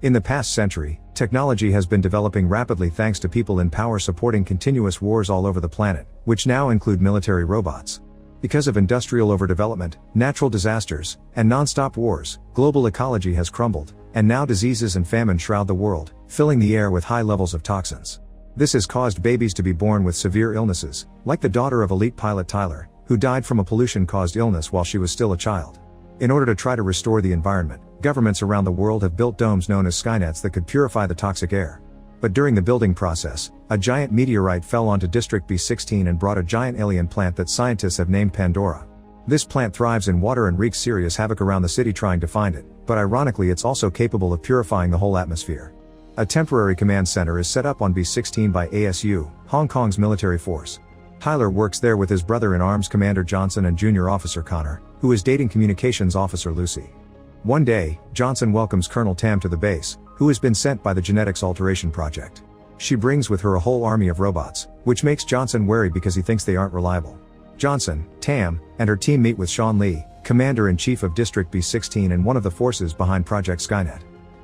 In the past century, technology has been developing rapidly thanks to people in power supporting continuous wars all over the planet, which now include military robots. Because of industrial overdevelopment, natural disasters, and non-stop wars, global ecology has crumbled, and now diseases and famine shroud the world, filling the air with high levels of toxins. This has caused babies to be born with severe illnesses, like the daughter of elite pilot Tyler, who died from a pollution-caused illness while she was still a child. In order to try to restore the environment, governments around the world have built domes known as skynets that could purify the toxic air. But during the building process, a giant meteorite fell onto District B16 and brought a giant alien plant that scientists have named Pandora. This plant thrives in water and wreaks serious havoc around the city trying to find it, but ironically it's also capable of purifying the whole atmosphere. A temporary command center is set up on B16 by ASU, Hong Kong's military force. Tyler works there with his brother-in-arms Commander Johnson and Junior Officer Connor, who is dating Communications Officer Lucy. One day, Johnson welcomes Colonel Tam to the base, who has been sent by the Genetics Alteration Project. She brings with her a whole army of robots, which makes Johnson wary because he thinks they aren't reliable. Johnson, Tam, and her team meet with Sean Lee, Commander-in-Chief of District B16 and one of the forces behind Project Skynet.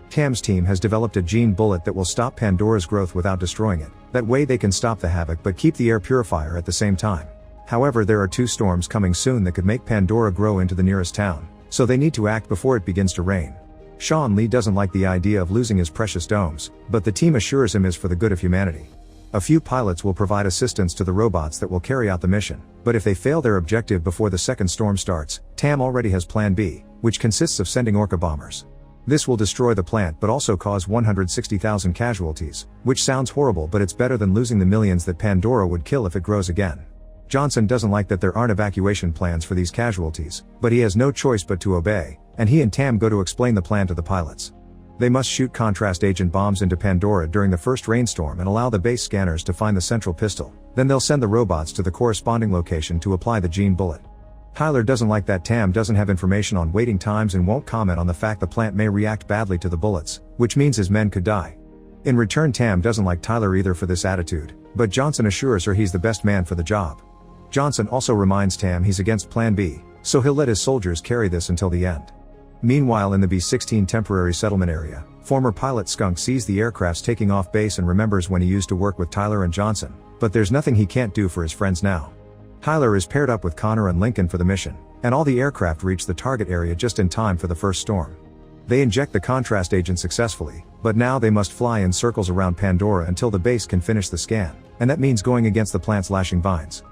Tam's team has developed a gene bullet that will stop Pandora's growth without destroying it. That way they can stop the havoc but keep the air purifier at the same time. However, there are 2 storms coming soon that could make Pandora grow into the nearest town, so they need to act before it begins to rain. Sean Lee doesn't like the idea of losing his precious domes, but the team assures him is for the good of humanity. A few pilots will provide assistance to the robots that will carry out the mission, but if they fail their objective before the second storm starts, Tam already has Plan B, which consists of sending Orca bombers. This will destroy the plant but also cause 160,000 casualties, which sounds horrible but it's better than losing the millions that Pandora would kill if it grows again. Johnson doesn't like that there aren't evacuation plans for these casualties, but he has no choice but to obey, and he and Tam go to explain the plan to the pilots. They must shoot contrast agent bombs into Pandora during the first rainstorm and allow the base scanners to find the central pistol, then they'll send the robots to the corresponding location to apply the gene bullet. Tyler doesn't like that Tam doesn't have information on waiting times and won't comment on the fact the plant may react badly to the bullets, which means his men could die. In return, Tam doesn't like Tyler either for this attitude, but Johnson assures her he's the best man for the job. Johnson also reminds Tam he's against Plan B, so he'll let his soldiers carry this until the end. Meanwhile, in the B-16 temporary settlement area, former pilot Skunk sees the aircrafts taking off base and remembers when he used to work with Tyler and Johnson, but there's nothing he can't do for his friends now. Tyler is paired up with Connor and Lincoln for the mission, and all the aircraft reach the target area just in time for the first storm. They inject the contrast agent successfully, but now they must fly in circles around Pandora until the base can finish the scan, and that means going against the plant's lashing vines.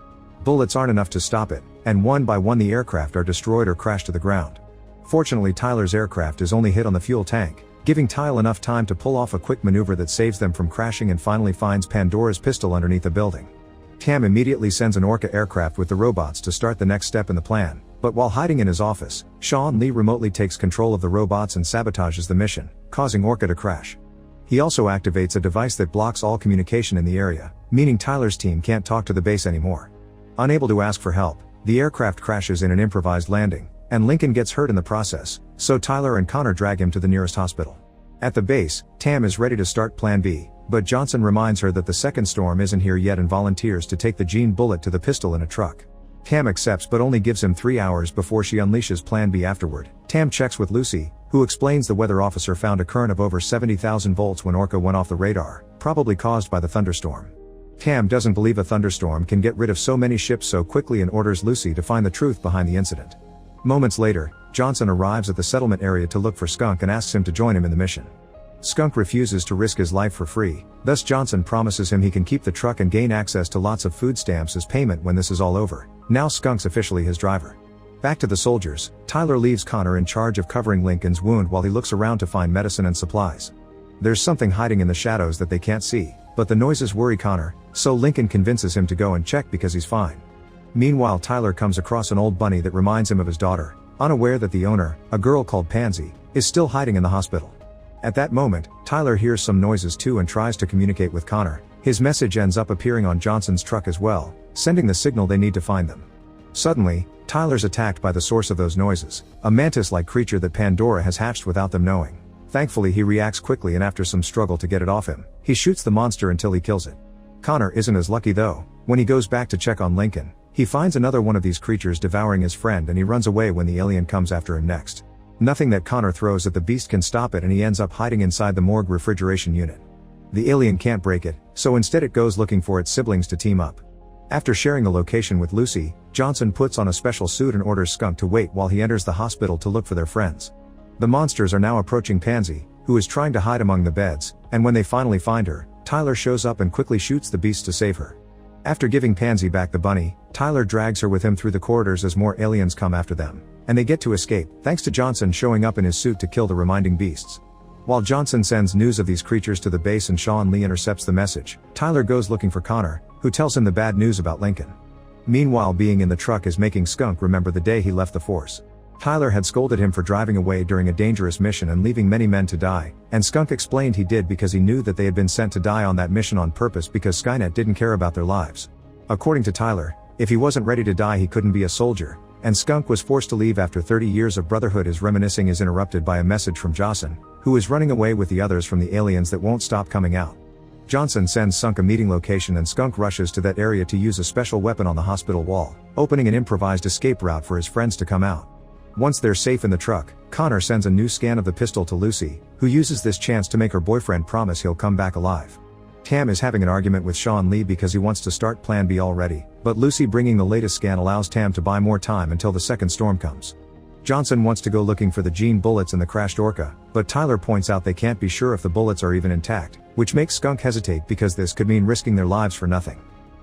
Bullets aren't enough to stop it, and one by one the aircraft are destroyed or crash to the ground. Fortunately, Tyler's aircraft is only hit on the fuel tank, giving Tyler enough time to pull off a quick maneuver that saves them from crashing and finally finds Pandora's pistol underneath a building. Tam immediately sends an Orca aircraft with the robots to start the next step in the plan, but while hiding in his office, Sean Lee remotely takes control of the robots and sabotages the mission, causing Orca to crash. He also activates a device that blocks all communication in the area, meaning Tyler's team can't talk to the base anymore. Unable to ask for help, the aircraft crashes in an improvised landing, and Lincoln gets hurt in the process, so Tyler and Connor drag him to the nearest hospital. At the base, Tam is ready to start Plan B, but Johnson reminds her that the second storm isn't here yet and volunteers to take the gene bullet to the pistol in a truck. Tam accepts but only gives him 3 hours before she unleashes Plan B afterward. Tam checks with Lucy, who explains the weather officer found a current of over 70,000 volts when Orca went off the radar, probably caused by the thunderstorm. Tam doesn't believe a thunderstorm can get rid of so many ships so quickly and orders Lucy to find the truth behind the incident. Moments later, Johnson arrives at the settlement area to look for Skunk and asks him to join him in the mission. Skunk refuses to risk his life for free, thus Johnson promises him he can keep the truck and gain access to lots of food stamps as payment when this is all over. Now Skunk's officially his driver. Back to the soldiers, Tyler leaves Connor in charge of covering Lincoln's wound while he looks around to find medicine and supplies. There's something hiding in the shadows that they can't see, but the noises worry Connor, so Lincoln convinces him to go and check because he's fine. Meanwhile, Tyler comes across an old bunny that reminds him of his daughter, unaware that the owner, a girl called Pansy, is still hiding in the hospital. At that moment, Tyler hears some noises too and tries to communicate with Connor. His message ends up appearing on Johnson's truck as well, sending the signal they need to find them. Suddenly, Tyler's attacked by the source of those noises, a mantis-like creature that Pandora has hatched without them knowing. Thankfully, he reacts quickly and after some struggle to get it off him, he shoots the monster until he kills it. Connor isn't as lucky though. When he goes back to check on Lincoln, he finds another one of these creatures devouring his friend and he runs away when the alien comes after him next. Nothing that Connor throws at the beast can stop it, and he ends up hiding inside the morgue refrigeration unit. The alien can't break it, so instead it goes looking for its siblings to team up. After sharing the location with Lucy, Johnson puts on a special suit and orders Skunk to wait while he enters the hospital to look for their friends. The monsters are now approaching Pansy, who is trying to hide among the beds, and when they finally find her, Tyler shows up and quickly shoots the beast to save her. After giving Pansy back the bunny, Tyler drags her with him through the corridors as more aliens come after them, and they get to escape, thanks to Johnson showing up in his suit to kill the remaining beasts. While Johnson sends news of these creatures to the base and Sean Lee intercepts the message, Tyler goes looking for Connor, who tells him the bad news about Lincoln. Meanwhile, being in the truck is making Skunk remember the day he left the force. Tyler had scolded him for driving away during a dangerous mission and leaving many men to die, and Skunk explained he did because he knew that they had been sent to die on that mission on purpose because Skynet didn't care about their lives. According to Tyler, if he wasn't ready to die he couldn't be a soldier, and Skunk was forced to leave after 30 years of brotherhood. His reminiscing is interrupted by a message from Johnson, who is running away with the others from the aliens that won't stop coming out. Johnson sends Skunk a meeting location and Skunk rushes to that area to use a special weapon on the hospital wall, opening an improvised escape route for his friends to come out. Once they're safe in the truck, Connor sends a new scan of the pistol to Lucy, who uses this chance to make her boyfriend promise he'll come back alive. Tam is having an argument with Sean Lee because he wants to start Plan B already, but Lucy bringing the latest scan allows Tam to buy more time until the second storm comes. Johnson wants to go looking for the gene bullets in the crashed Orca, but Tyler points out they can't be sure if the bullets are even intact, which makes Skunk hesitate because this could mean risking their lives for nothing.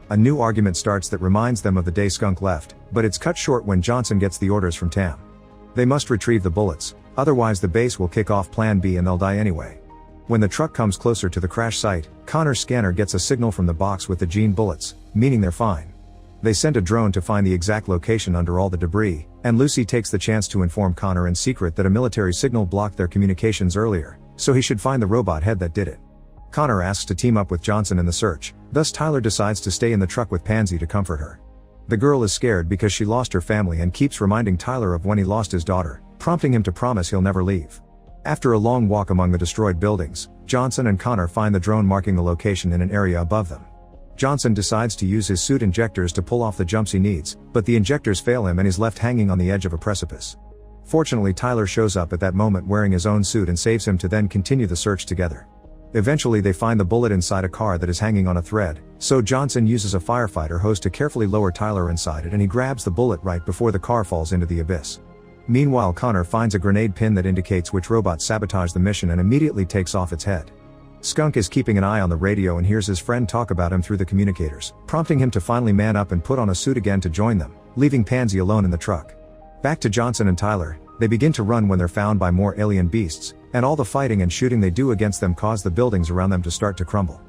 A new argument starts that reminds them of the day Skunk left, but it's cut short when Johnson gets the orders from Tam. They must retrieve the bullets, otherwise the base will kick off Plan B and they'll die anyway. When the truck comes closer to the crash site, Connor's scanner gets a signal from the box with the gene bullets, meaning they're fine. They send a drone to find the exact location under all the debris, and Lucy takes the chance to inform Connor in secret that a military signal blocked their communications earlier, so he should find the robot head that did it. Connor asks to team up with Johnson in the search, thus Tyler decides to stay in the truck with Pansy to comfort her. The girl is scared because she lost her family and keeps reminding Tyler of when he lost his daughter, prompting him to promise he'll never leave. After a long walk among the destroyed buildings, Johnson and Connor find the drone marking the location in an area above them. Johnson decides to use his suit injectors to pull off the jumps he needs, but the injectors fail him and he's left hanging on the edge of a precipice. Fortunately, Tyler shows up at that moment wearing his own suit and saves him to then continue the search together. Eventually they find the bullet inside a car that is hanging on a thread, so Johnson uses a firefighter hose to carefully lower Tyler inside it and he grabs the bullet right before the car falls into the abyss. Meanwhile, Connor finds a grenade pin that indicates which robot sabotaged the mission and immediately takes off its head. Skunk is keeping an eye on the radio and hears his friend talk about him through the communicators, prompting him to finally man up and put on a suit again to join them, leaving Pansy alone in the truck. Back to Johnson and Tyler, they begin to run when they're found by more alien beasts, and all the fighting and shooting they do against them cause the buildings around them to start to crumble.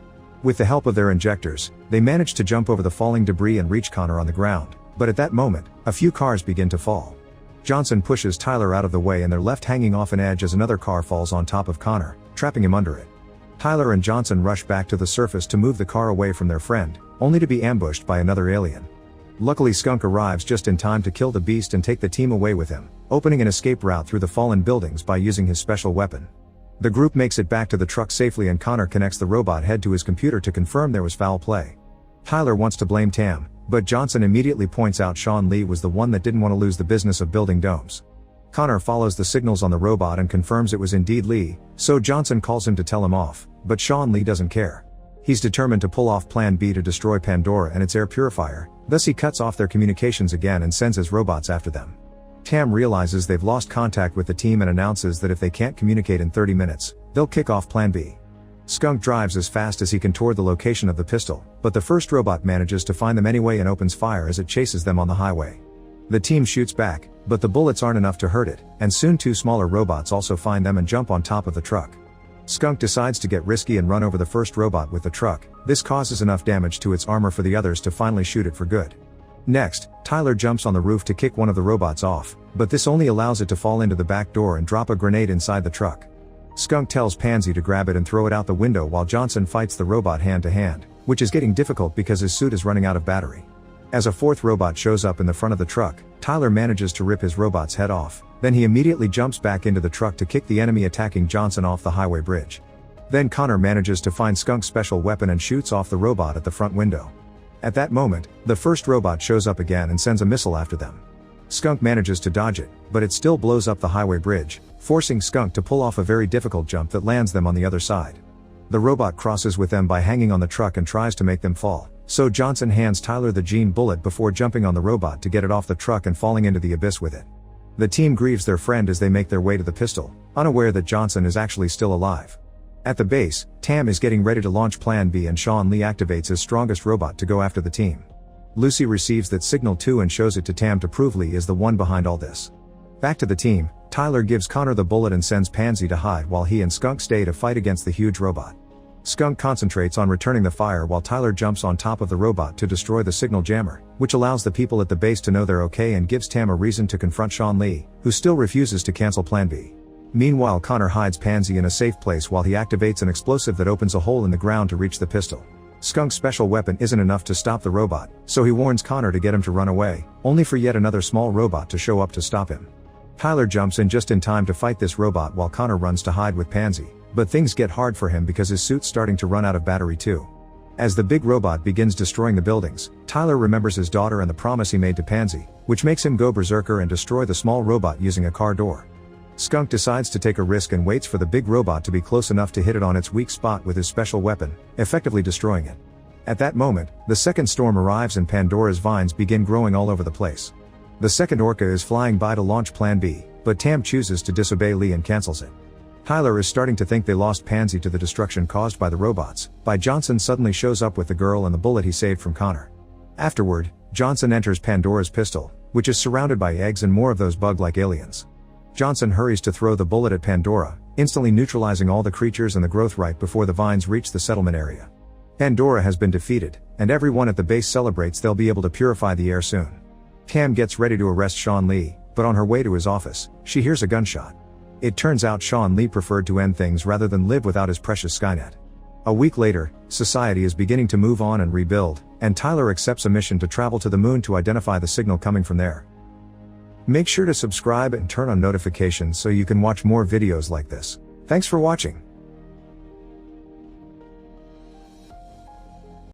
With the help of their injectors, they manage to jump over the falling debris and reach Connor on the ground, but at that moment, a few cars begin to fall. Johnson pushes Tyler out of the way and they're left hanging off an edge as another car falls on top of Connor, trapping him under it. Tyler and Johnson rush back to the surface to move the car away from their friend, only to be ambushed by another alien. Luckily, Skunk arrives just in time to kill the beast and take the team away with him, opening an escape route through the fallen buildings by using his special weapon. The group makes it back to the truck safely and Connor connects the robot head to his computer to confirm there was foul play. Tyler wants to blame Tam, but Johnson immediately points out Sean Lee was the one that didn't want to lose the business of building domes. Connor follows the signals on the robot and confirms it was indeed Lee, so Johnson calls him to tell him off, but Sean Lee doesn't care. He's determined to pull off Plan B to destroy Pandora and its air purifier, thus he cuts off their communications again and sends his robots after them. Tam realizes they've lost contact with the team and announces that if they can't communicate in 30 minutes, they'll kick off Plan B. Skunk drives as fast as he can toward the location of the pistol, but the first robot manages to find them anyway and opens fire as it chases them on the highway. The team shoots back, but the bullets aren't enough to hurt it, and soon two smaller robots also find them and jump on top of the truck. Skunk decides to get risky and run over the first robot with the truck. This causes enough damage to its armor for the others to finally shoot it for good. Next, Tyler jumps on the roof to kick one of the robots off, but this only allows it to fall into the back door and drop a grenade inside the truck. Skunk tells Pansy to grab it and throw it out the window while Johnson fights the robot hand to hand, which is getting difficult because his suit is running out of battery. As a fourth robot shows up in the front of the truck, Tyler manages to rip his robot's head off, then he immediately jumps back into the truck to kick the enemy attacking Johnson off the highway bridge. Then Connor manages to find Skunk's special weapon and shoots off the robot at the front window. At that moment, the first robot shows up again and sends a missile after them. Skunk manages to dodge it, but it still blows up the highway bridge, forcing Skunk to pull off a very difficult jump that lands them on the other side. The robot crosses with them by hanging on the truck and tries to make them fall, so Johnson hands Tyler the gene bullet before jumping on the robot to get it off the truck and falling into the abyss with it. The team grieves their friend as they make their way to the pistol, unaware that Johnson is actually still alive. At the base, Tam is getting ready to launch Plan B and Sean Lee activates his strongest robot to go after the team. Lucy receives that signal too and shows it to Tam to prove Lee is the one behind all this. Back to the team, Tyler gives Connor the bullet and sends Pansy to hide while he and Skunk stay to fight against the huge robot. Skunk concentrates on returning the fire while Tyler jumps on top of the robot to destroy the signal jammer, which allows the people at the base to know they're okay and gives Tam a reason to confront Sean Lee, who still refuses to cancel Plan B. Meanwhile, Connor hides Pansy in a safe place while he activates an explosive that opens a hole in the ground to reach the pistol. Skunk's special weapon isn't enough to stop the robot, so he warns Connor to get him to run away, only for yet another small robot to show up to stop him. Tyler jumps in just in time to fight this robot while Connor runs to hide with Pansy, but things get hard for him because his suit's starting to run out of battery too. As the big robot begins destroying the buildings, Tyler remembers his daughter and the promise he made to Pansy, which makes him go berserker and destroy the small robot using a car door. Skunk decides to take a risk and waits for the big robot to be close enough to hit it on its weak spot with his special weapon, effectively destroying it. At that moment, the second storm arrives and Pandora's vines begin growing all over the place. The second orca is flying by to launch Plan B, but Tam chooses to disobey Lee and cancels it. Tyler is starting to think they lost Pansy to the destruction caused by the robots, but Johnson suddenly shows up with the girl and the bullet he saved from Connor. Afterward, Johnson enters Pandora's pistol, which is surrounded by eggs and more of those bug-like aliens. Johnson hurries to throw the bullet at Pandora, instantly neutralizing all the creatures and the growth right before the vines reach the settlement area. Pandora has been defeated, and everyone at the base celebrates they'll be able to purify the air soon. Tam gets ready to arrest Sean Lee, but on her way to his office, she hears a gunshot. It turns out Sean Lee preferred to end things rather than live without his precious Skynet. A week later, society is beginning to move on and rebuild, and Tyler accepts a mission to travel to the moon to identify the signal coming from there. Make sure to subscribe and turn on notifications so you can watch more videos like this. Thanks for watching.